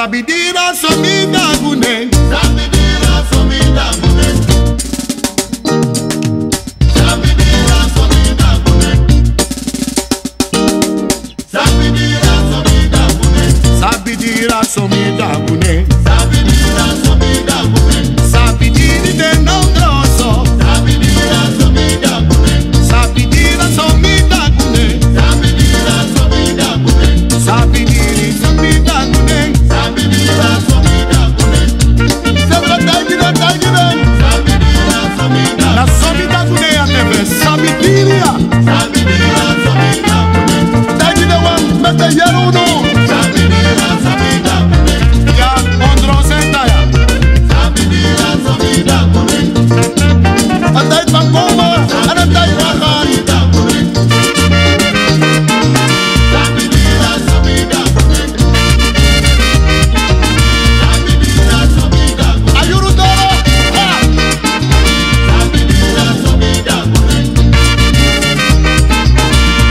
Sabidira somida gune. Sabidira somida gune. Sabidira somida gune. Sabidira somida gune. Sabidira somida gune. Sabidira somida gune. Sabidiri de não grosso. Sabidira somida gune. Sabidira somida gune. Sabidira somida gune. Sabidiri somida gune. Sabidira somida gune. Sabra taigina. Sabidira somida. Na somida gune a teve. Sabidiria. Sabidira somida gune. Taigina wan mete yaruno. Sabidira somida gune. Ya ondron sentaya. Sabidira somida gune. Atai pangoma. Anatai wakan. Sabidira gune. Sabidira somida gune. Sabidira somida gune. Ayuru doro. Ha. Sabidira somida gune.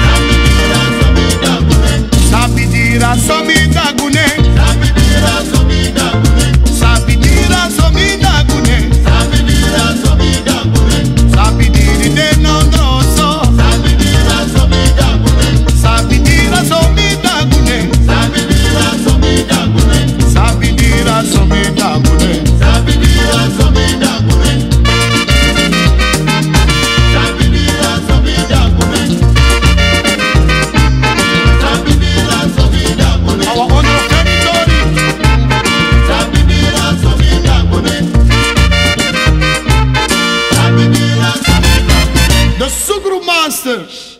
Sabidira somida gune. Sabidira somida gune. Sabidira somida gune. Sabidira somida gune. Sabidira somida gune. Sabidiri de não grosso. Sabidira somida gune. Sabidira somida gune. Sabidira somida gune. Sabidira somida gune. Sabidira somida gune. Sabidira somida gune. Sabidira somida gune. Our honor territory. Sabidira somida gune. Sabidira somida gune. The Sugru Masters.